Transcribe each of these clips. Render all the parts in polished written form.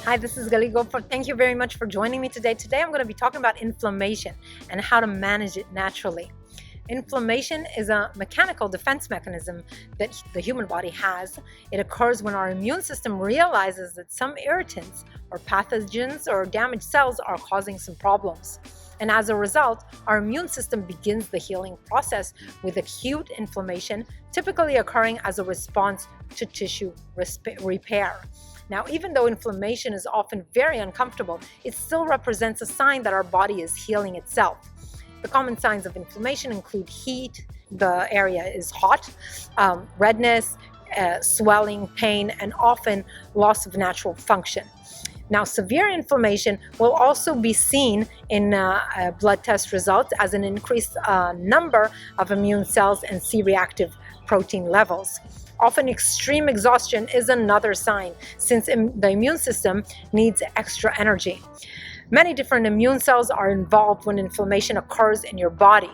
Hi, this is Galit Goldfarb. Thank you very much for joining me today. Today I'm going to be talking about inflammation and how to manage it naturally. Inflammation is a mechanical defense mechanism that the human body has. It occurs when our immune system realizes that some irritants or pathogens or damaged cells are causing some problems. And as a result, our immune system begins the healing process with acute inflammation, typically occurring as a response to tissue repair. Now, even though inflammation is often very uncomfortable, it still represents a sign that our body is healing itself. The common signs of inflammation include heat, the area is hot, redness, swelling, pain, and often loss of natural function. Now, severe inflammation will also be seen in blood test results as an increased number of immune cells and C-reactive protein levels. Often extreme exhaustion is another sign, since the immune system needs extra energy. Many different immune cells are involved when inflammation occurs in your body.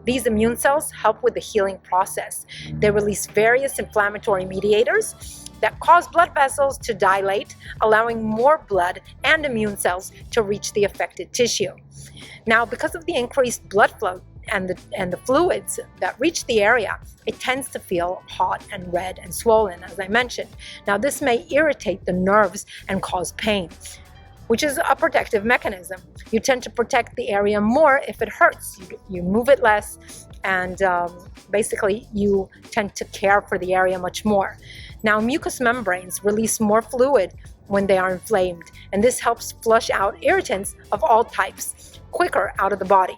These immune cells help with the healing process. They release various inflammatory mediators that cause blood vessels to dilate, allowing more blood and immune cells to reach the affected tissue. Now, because of the increased blood flow and the fluids that reach the area, it tends to feel hot and red and swollen, as I mentioned. Now, this may irritate the nerves and cause pain, which is a protective mechanism. You tend to protect the area more if it hurts. You move it less, and basically you tend to care for the area much more. Now, mucous membranes release more fluid when they are inflamed, and this helps flush out irritants of all types quicker out of the body.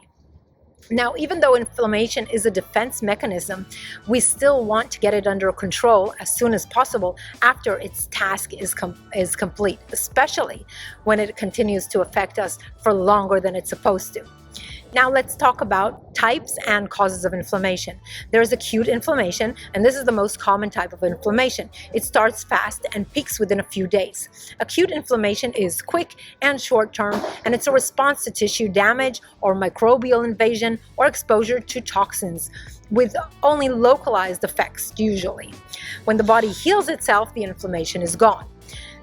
Now, even though inflammation is a defense mechanism, we still want to get it under control as soon as possible after its task is complete, especially when it continues to affect us for longer than it's supposed to. Now let's talk about types and causes of inflammation. There's acute inflammation, and this is the most common type of inflammation. It starts fast and peaks within a few days. Acute inflammation is quick and short-term, and it's a response to tissue damage or microbial invasion or exposure to toxins, with only localized effects usually. When the body heals itself, the inflammation is gone.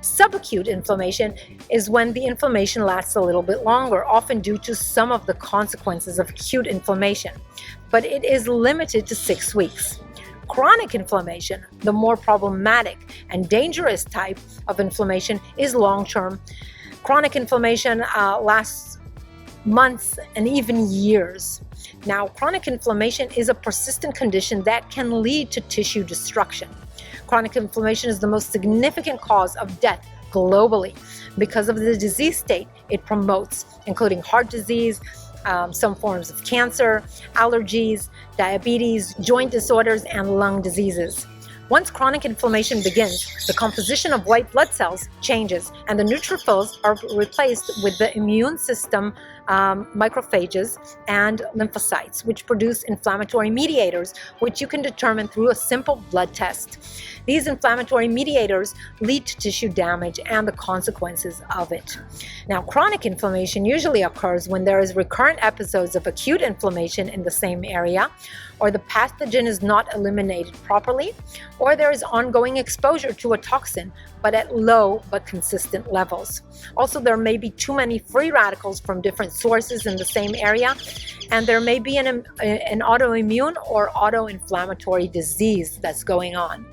Subacute inflammation is when the inflammation lasts a little bit longer, often due to some of the consequences of acute inflammation, but it is limited to 6 weeks. Chronic inflammation, the more problematic and dangerous type of inflammation, is long-term. Chronic inflammation lasts months and even years. Now, chronic inflammation is a persistent condition that can lead to tissue destruction. Chronic inflammation is the most significant cause of death globally because of the disease state it promotes, including heart disease, some forms of cancer, allergies, diabetes, joint disorders, and lung diseases. Once chronic inflammation begins, the composition of white blood cells changes, and the neutrophils are replaced with the immune system macrophages and lymphocytes, which produce inflammatory mediators, which you can determine through a simple blood test. These inflammatory mediators lead to tissue damage and the consequences of it. Now, chronic inflammation usually occurs when there is recurrent episodes of acute inflammation in the same area, or the pathogen is not eliminated properly, or there is ongoing exposure to a toxin, but at low but consistent levels. Also, there may be too many free radicals from different sources in the same area, and there may be an autoimmune or autoinflammatory disease that's going on.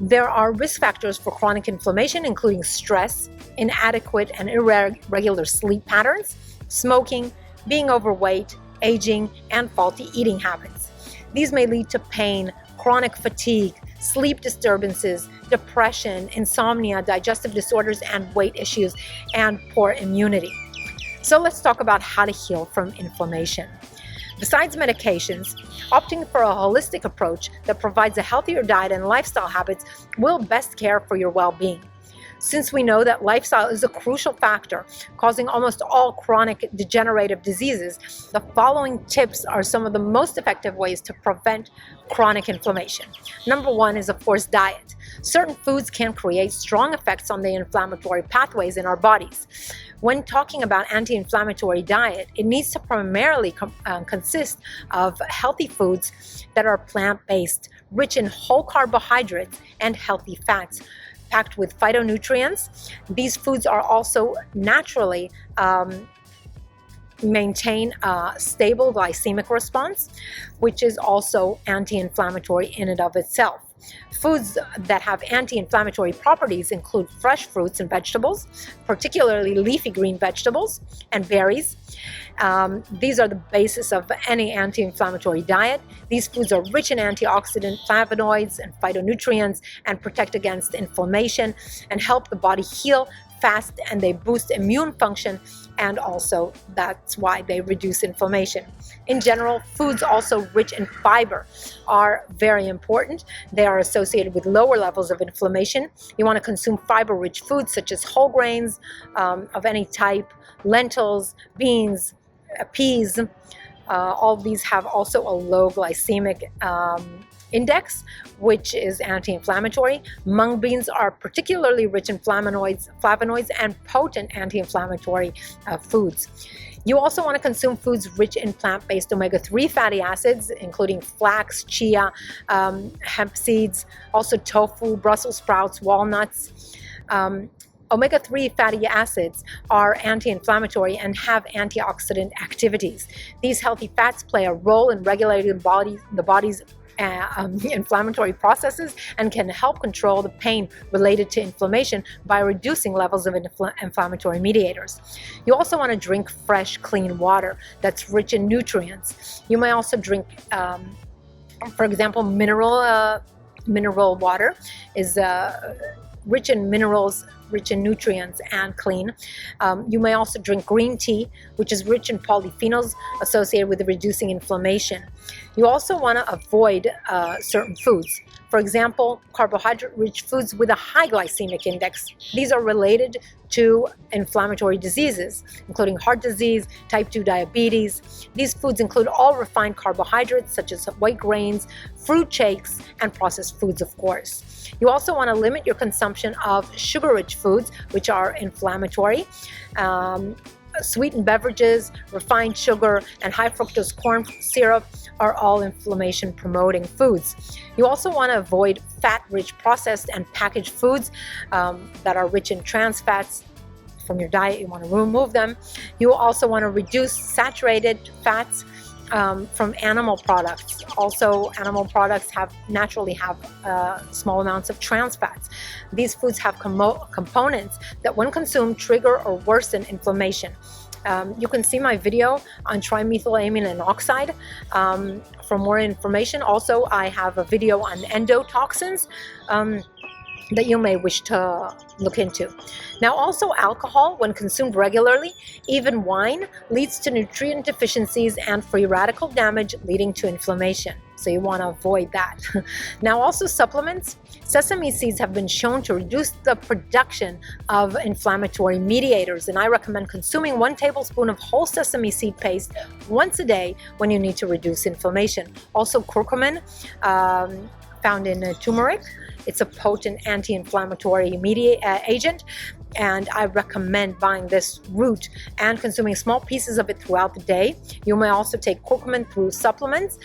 There are risk factors for chronic inflammation, including stress, inadequate and irregular sleep patterns, smoking, being overweight, aging, and faulty eating habits. These may lead to pain, chronic fatigue, sleep disturbances, depression, insomnia, digestive disorders, and weight issues, and poor immunity. So let's talk about how to heal from inflammation. Besides medications, opting for a holistic approach that provides a healthier diet and lifestyle habits will best care for your well-being. Since we know that lifestyle is a crucial factor causing almost all chronic degenerative diseases, the following tips are some of the most effective ways to prevent chronic inflammation. Number one is, of course, diet. Certain foods can create strong effects on the inflammatory pathways in our bodies. When talking about anti-inflammatory diet, it needs to primarily consist of healthy foods that are plant-based, rich in whole carbohydrates and healthy fats. packed with phytonutrients. These foods are also naturally maintain a stable glycemic response, which is also anti-inflammatory in and of itself. Foods that have anti-inflammatory properties include fresh fruits and vegetables, particularly leafy green vegetables and berries. These are the basis of any anti-inflammatory diet. These foods are rich in antioxidant flavonoids and phytonutrients and protect against inflammation and help the body heal fast, and they boost immune function, and also that's why they reduce inflammation. In general, foods also rich in fiber are very important. They are associated with lower levels of inflammation. You want to consume fiber-rich foods such as whole grains of any type, lentils, beans, peas. All these have also a low glycemic index, which is anti-inflammatory. Mung beans are particularly rich in flavonoids and potent anti-inflammatory foods. You also want to consume foods rich in plant-based omega-3 fatty acids, including flax, chia, hemp seeds, also tofu, Brussels sprouts, walnuts. Omega-3 fatty acids are anti-inflammatory and have antioxidant activities. These healthy fats play a role in regulating the body's inflammatory processes and can help control the pain related to inflammation by reducing levels of inflammatory mediators. You also want to drink fresh, clean water that's rich in nutrients. You may also drink, for example, mineral water is rich in minerals, rich in nutrients, and clean. You may also drink green tea, which is rich in polyphenols associated with reducing inflammation. You also want to avoid certain foods. For example, carbohydrate-rich foods with a high glycemic index. These are related to inflammatory diseases, including heart disease, type 2 diabetes. These foods include all refined carbohydrates, such as white grains, fruit shakes, and processed foods, of course. You also want to limit your consumption of sugar-rich foods, which are inflammatory. Sweetened beverages, refined sugar, and high fructose corn syrup are all inflammation-promoting foods. You also want to avoid fat-rich processed and packaged foods that are rich in trans fats from your diet. You want to remove them. You also want to reduce saturated fats from animal products. Also, animal products naturally have small amounts of trans fats. These foods have components that, when consumed, trigger or worsen inflammation. You can see my video on trimethylamine oxide for more information. Also, I have a video on endotoxins that you may wish to look into. Now, also alcohol, when consumed regularly, even wine, leads to nutrient deficiencies and free radical damage, leading to inflammation. So you want to avoid that. Now, also supplements. Sesame seeds have been shown to reduce the production of inflammatory mediators, and I recommend consuming 1 tablespoon of whole sesame seed paste once a day when you need to reduce inflammation. Also, curcumin, found in turmeric. It's a potent anti-inflammatory agent, and I recommend buying this root and consuming small pieces of it throughout the day. You may also take curcumin through supplements.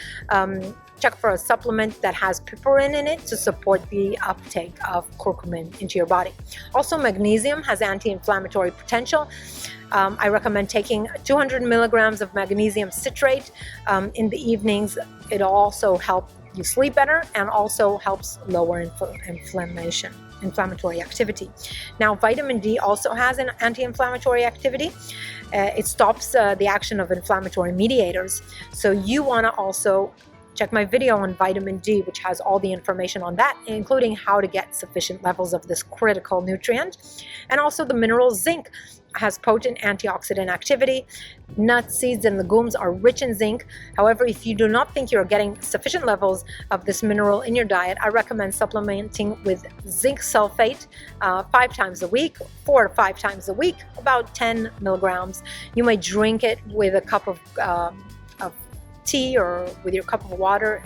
Check for a supplement that has piperine in it to support the uptake of curcumin into your body. Also, magnesium has anti-inflammatory potential. I recommend taking 200 milligrams of magnesium citrate in the evenings. It'll also help you sleep better and also helps lower inflammatory activity. Now, vitamin D also has an anti-inflammatory activity. It stops the action of inflammatory mediators. So you want to also check my video on vitamin D, which has all the information on that, including how to get sufficient levels of this critical nutrient. And also the mineral zinc has potent antioxidant activity. Nuts, seeds, and legumes are rich in zinc. However, if you do not think you're getting sufficient levels of this mineral in your diet, I recommend supplementing with zinc sulfate 5 times a week, 4 to 5 times a week, about 10 milligrams. You may drink it with a cup of tea or with your cup of water.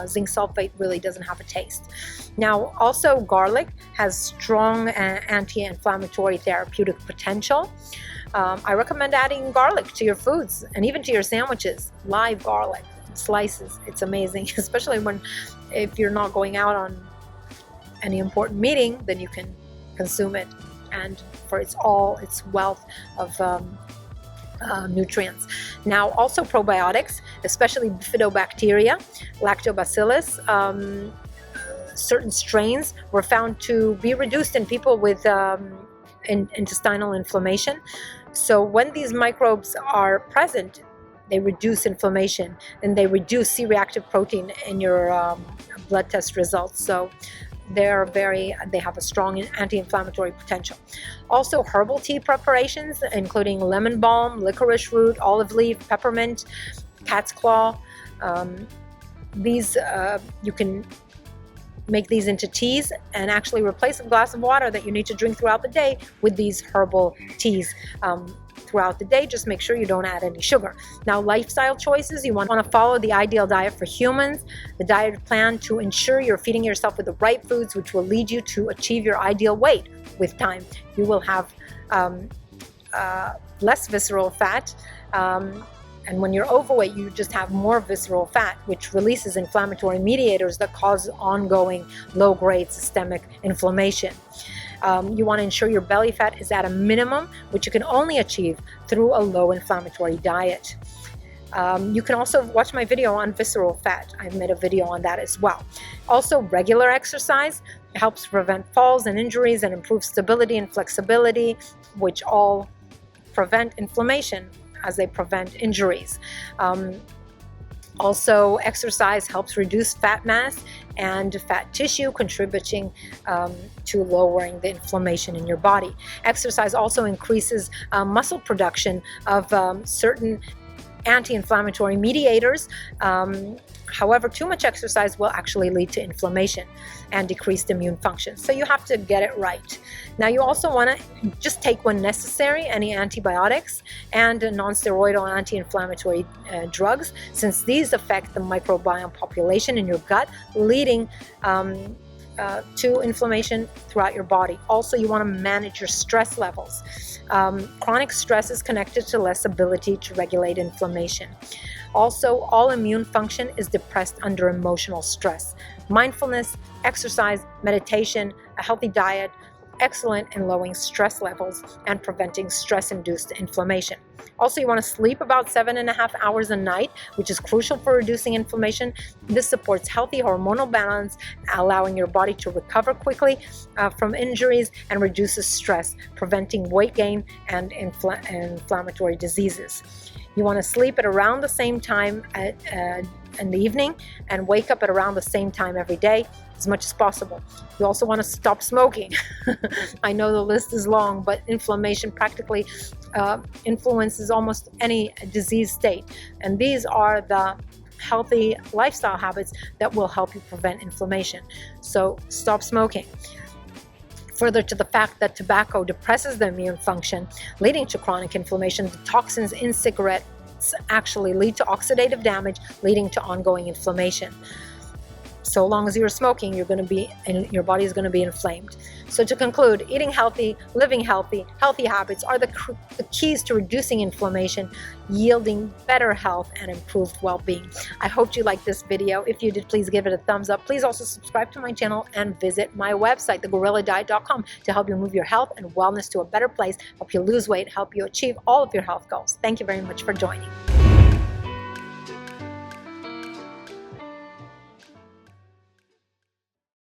Zinc sulfate really doesn't have a taste. Now, also garlic has strong anti-inflammatory therapeutic potential. I recommend adding garlic to your foods and even to your sandwiches. Live garlic slices, it's amazing, especially if you're not going out on any important meeting, then you can consume it, and for its wealth of nutrients. Now, also probiotics, especially bifidobacteria, lactobacillus, certain strains were found to be reduced in people with intestinal inflammation. So when these microbes are present, they reduce inflammation and they reduce C-reactive protein in your blood test results. So they have a strong anti-inflammatory potential. Also, herbal tea preparations, including lemon balm, licorice root, olive leaf, peppermint, cat's claw. These you can make these into teas and actually replace a glass of water that you need to drink throughout the day with these herbal teas. Throughout the day, just make sure you don't add any sugar. Now, lifestyle choices, you want to follow the ideal diet for humans, the diet plan to ensure you're feeding yourself with the right foods, which will lead you to achieve your ideal weight with time. You will have less visceral fat, and when you're overweight, you just have more visceral fat, which releases inflammatory mediators that cause ongoing low-grade systemic inflammation. You want to ensure your belly fat is at a minimum, which you can only achieve through a low inflammatory diet. You can also watch my video on visceral fat. I've made a video on that as well. Also, regular exercise helps prevent falls and injuries and improve stability and flexibility, which all prevent inflammation as they prevent injuries. Also, exercise helps reduce fat mass and fat tissue, contributing to lowering the inflammation in your body. Exercise also increases muscle production of certain anti-inflammatory mediators. However, too much exercise will actually lead to inflammation and decreased immune function. So you have to get it right. Now, you also want to just take when necessary any antibiotics and non-steroidal anti-inflammatory drugs, since these affect the microbiome population in your gut, leading to inflammation throughout your body. Also, you want to manage your stress levels. Chronic stress is connected to less ability to regulate inflammation. Also, all immune function is depressed under emotional stress. Mindfulness, exercise, meditation, a healthy diet, excellent in lowering stress levels and preventing stress-induced inflammation. Also, you want to sleep about 7.5 hours a night, which is crucial for reducing inflammation. This supports healthy hormonal balance, allowing your body to recover quickly from injuries, and reduces stress, preventing weight gain and inflammatory diseases. You want to sleep at around the same time in the evening and wake up at around the same time every day as much as possible. You also want to stop smoking. I know the list is long, but inflammation practically influences almost any disease state. And these are the healthy lifestyle habits that will help you prevent inflammation. So stop smoking. Further to the fact that tobacco depresses the immune function, leading to chronic inflammation, the toxins in cigarettes actually lead to oxidative damage, leading to ongoing inflammation. So long as you're smoking, your body is going to be inflamed. So to conclude, eating healthy, living healthy habits are the keys to reducing inflammation, yielding better health and improved well-being. I hope you liked this video. If you did, please give it a thumbs up. Please also subscribe to my channel and visit my website, thegorilladiet.com, to help you move your health and wellness to a better place, help you lose weight, help you achieve all of your health goals. Thank you very much for joining.